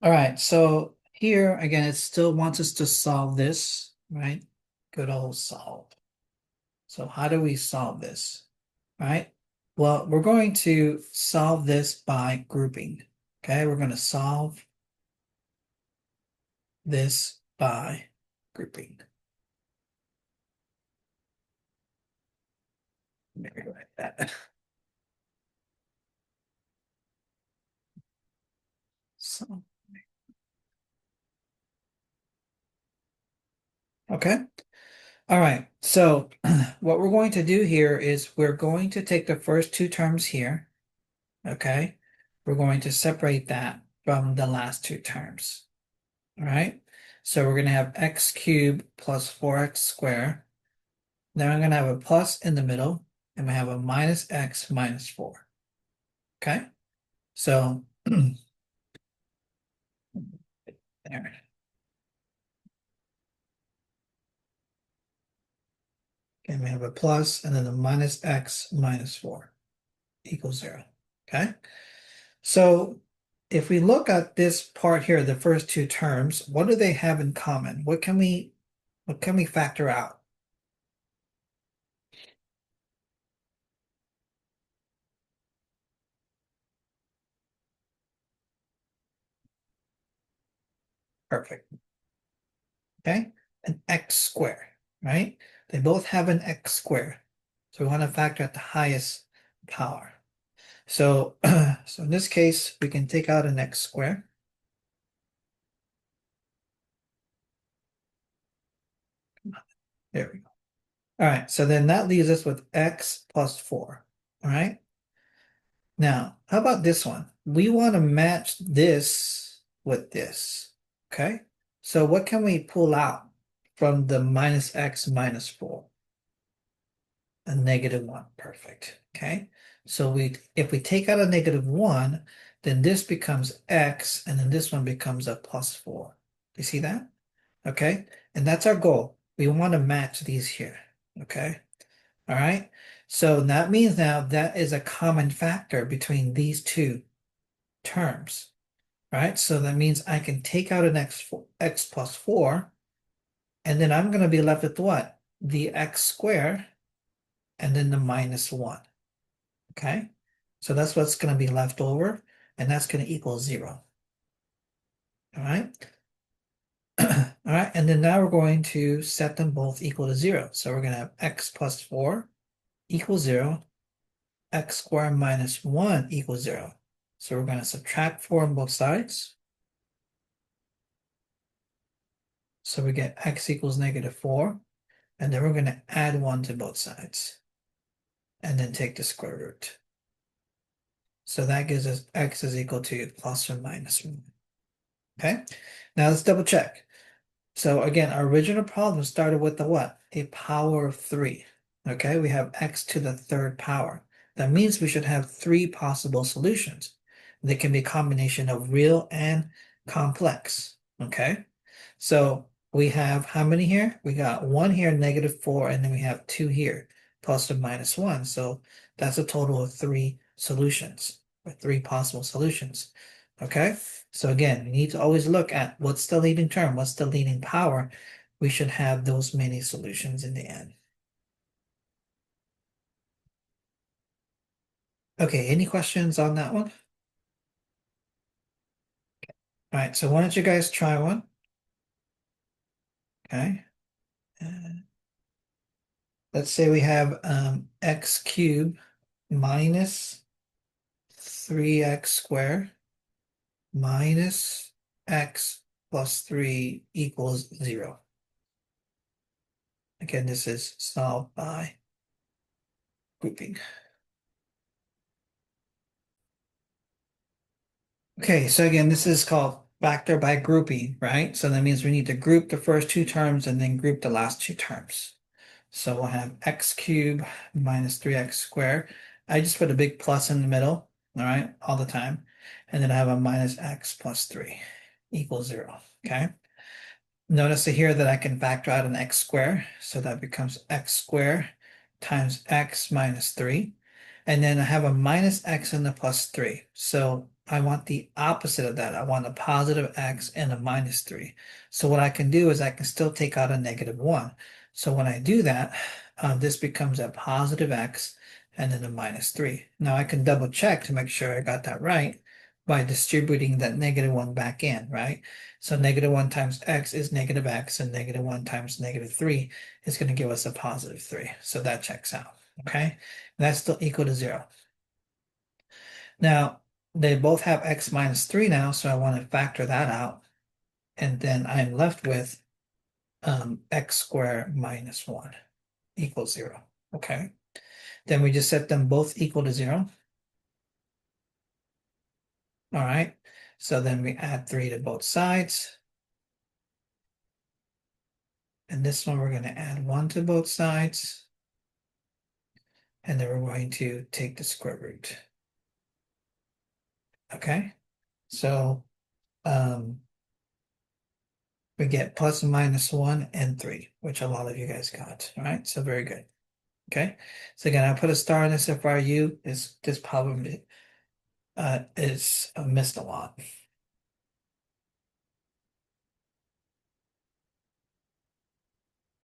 All right, so here again, it still wants us to solve this, right? Good old solve. So how do we solve this, right? Well, we're going to solve this by grouping. Okay, we're going to solve this by grouping. Maybe like that. So, okay. All right. So what we're going to do here is we're going to take the first two terms here. Okay. We're going to separate that from the last two terms. All right. So we're going to have x cubed plus 4x squared. Then I'm going to have a plus in the middle, and we have a minus x minus 4. Okay. So there. And we have a plus and then a minus x minus 4 equals 0. Okay. So if we look at this part here, the first two terms, what do they have in common? What can we factor out? Perfect. Okay. An x squared, right? They both have an x squared. So we want to factor out the highest power. So, so in this case, we can take out an x squared. There we go. All right, so then that leaves us with x plus 4. All right. Now, how about this one? We want to match this with this. Okay. So what can we pull out from the minus x minus 4? A negative 1. Perfect. Okay. So if we take out a negative 1, then this becomes x, and then this one becomes a plus 4. You see that? Okay. And that's our goal. We want to match these here. Okay. All right. So that means now that is a common factor between these two terms. Right? So that means I can take out an x plus 4, and then I'm going to be left with what? The x squared, and then the minus 1. Okay? So that's what's going to be left over, and that's going to equal 0. All right? All right, and then now we're going to set them both equal to 0. So we're going to have x plus 4 equals 0, x squared minus 1 equals 0. So we're going to subtract 4 on both sides. So we get x equals negative 4. And then we're going to add 1 to both sides. And then take the square root. So that gives us x is equal to plus or minus 1. Okay? Now let's double check. So again, our original problem started with the what? A power of 3. Okay? We have x to the third power. That means we should have 3 possible solutions. They can be a combination of real and complex. Okay? So we have how many here? We got 1 here, negative 4, and then we have 2 here, plus or minus 1. So that's a total of 3 solutions, or 3 possible solutions. Okay? So again, we need to always look at what's the leading term, what's the leading power. We should have those many solutions in the end. Okay, any questions on that one? All right, so why don't you guys try one? Okay. Let's say we have x cubed minus 3x squared minus x plus 3 equals 0. Again, this is solved by grouping. Okay, so again, this is called factor by grouping, right? So that means we need to group the first two terms and then group the last two terms. So we'll have x cubed minus 3x squared. I just put a big plus in the middle, all right, all the time. And then I have a minus x plus 3 equals 0, okay? Notice here that I can factor out an x squared, so that becomes x squared times x minus 3. And then I have a minus x and a plus 3. So I want the opposite of that. I want a positive x and a minus 3. So what I can do is I can still take out a negative 1. So when I do that, this becomes a positive x and then a minus 3. Now I can double check to make sure I got that right by distributing that negative 1 back in, right? So negative 1 times x is negative x, and negative 1 times negative 3 is going to give us a positive 3. So that checks out, okay? That's still equal to 0. Now, they both have x minus 3 now, so I want to factor that out. And then I'm left with x squared minus 1 equals 0. Okay. Then we just set them both equal to 0. All right. So then we add 3 to both sides. And this one we're going to add 1 to both sides. And then we're going to take the square root. Okay. So we get plus and minus 1 and 3, which a lot of you guys got. All right. So very good. Okay, so again, I put a star in this FRU. This problem is missed a lot.